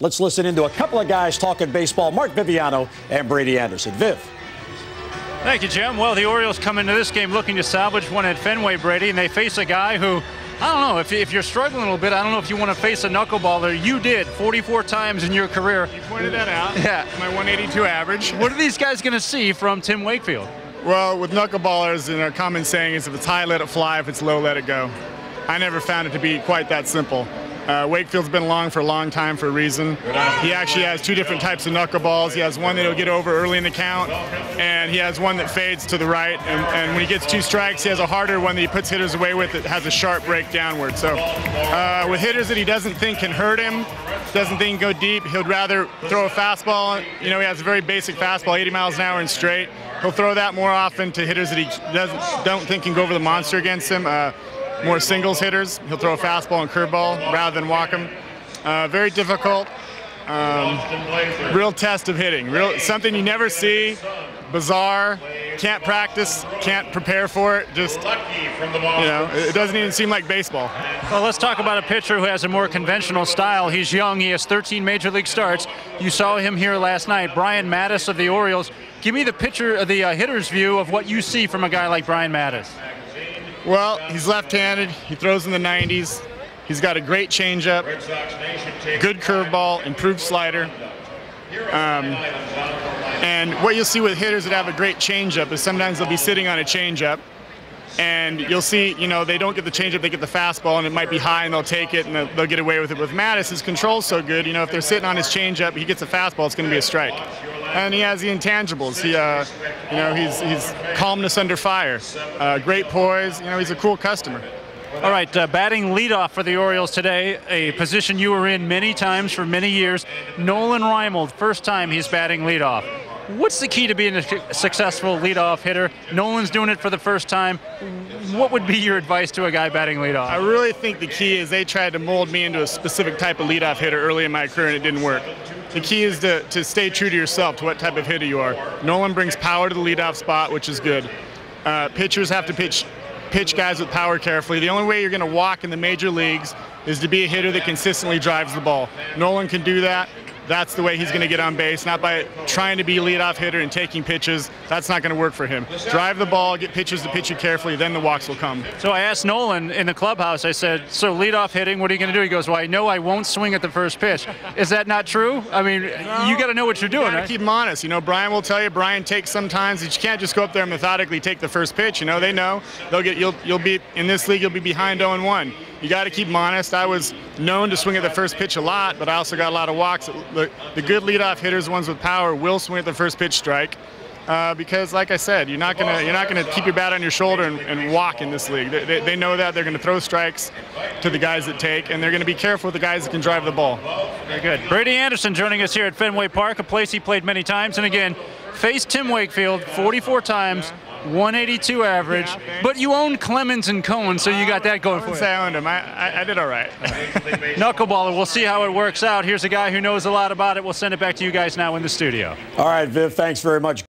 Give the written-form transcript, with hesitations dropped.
Let's listen into a couple of guys talking baseball, Mark Viviano and Brady Anderson. Viv. Thank you, Jim. Well, the Orioles come into this game looking to salvage one at Fenway, Brady, and they face a guy who, I don't know, if you're struggling a little bit, I don't know if you want to face a knuckleballer. You did 44 times in your career. You pointed that out. Yeah. My 182 average. What are these guys going to see from Tim Wakefield? Well, with knuckleballers, a common saying is if it's high, let it fly. If it's low, let it go. I never found it to be quite that simple. Wakefield's been along for a long time for a reason. He actually has two different types of knuckleballs. He has one that he'll get over early in the count, and he has one that fades to the right. And when he gets two strikes, he has a harder one that he puts hitters away with that has a sharp break downward. So with hitters that he doesn't think can hurt him, doesn't think can go deep, he'll rather throw a fastball. You know, he has a very basic fastball, 80 miles an hour and straight. He'll throw that more often to hitters that he don't think can go over the monster against him. More singles hitters, he'll throw a fastball and curveball rather than walk him. Very difficult. Real test of hitting. Something you never see. Bizarre. Can't practice. Can't prepare for it. Just, you know, it doesn't even seem like baseball. Well, let's talk about a pitcher who has a more conventional style. He's young. He has 13 major league starts. You saw him here last night. Brian Mattis of the Orioles. Give me the hitter's view of what you see from a guy like Brian Mattis. Well, he's left-handed. He throws in the 90s. He's got a great changeup, good curveball, improved slider. And what you'll see with hitters that have a great changeup is sometimes they'll be sitting on a changeup, and you'll see, you know, they don't get the changeup, they get the fastball, and it might be high, and they'll take it, and they'll get away with it. With Mattis, his control's so good, you know, if they're sitting on his changeup, he gets a fastball, it's going to be a strike. And he has the intangibles. He, you know, he's calmness under fire, great poise. You know, he's a cool customer. All right, batting leadoff for the Orioles today, a position you were in many times for many years. Nolan Reimold, first time he's batting leadoff. What's the key to being a successful leadoff hitter? Nolan's doing it for the first time. What would be your advice to a guy batting leadoff? I really think the key is they tried to mold me into a specific type of leadoff hitter early in my career, and it didn't work. The key is to stay true to yourself, to what type of hitter you are. Nolan brings power to the leadoff spot, which is good. Pitchers have to pitch guys with power carefully. The only way you're going to walk in the major leagues is to be a hitter that consistently drives the ball. Nolan can do that. That's the way he's going to get on base, not by trying to be a leadoff hitter and taking pitches. That's not going to work for him. Drive the ball, get pitchers to pitch you carefully, then the walks will come. So I asked Nolan in the clubhouse, I said, so leadoff hitting, what are you going to do? He goes, well, I know I won't swing at the first pitch. Is that not true? I mean, you got to know what you're doing, right? Keep him honest. You know, Brian will tell you, Brian takes sometimes, that you can't just go up there and methodically take the first pitch. You know, they know. You'll be, in this league, you'll be behind 0-1. You got to keep him honest. I was known to swing at the first pitch a lot, but I also got a lot of walks. The good leadoff hitters, the ones with power, will swing at the first pitch strike, because, like I said, you're not gonna keep your bat on your shoulder and walk in this league. They know that. They're gonna throw strikes to the guys that take, and they're gonna be careful with the guys that can drive the ball. Very good. Brady Anderson joining us here at Fenway Park, a place he played many times, and again, faced Tim Wakefield 44 times. 182 average, but you own Clemens and Cohen, so you got that going for you. I wouldn't say I owned him. I did all right. Knuckleballer, we'll see how it works out. Here's a guy who knows a lot about it. We'll send it back to you guys now in the studio. All right, Viv, thanks very much.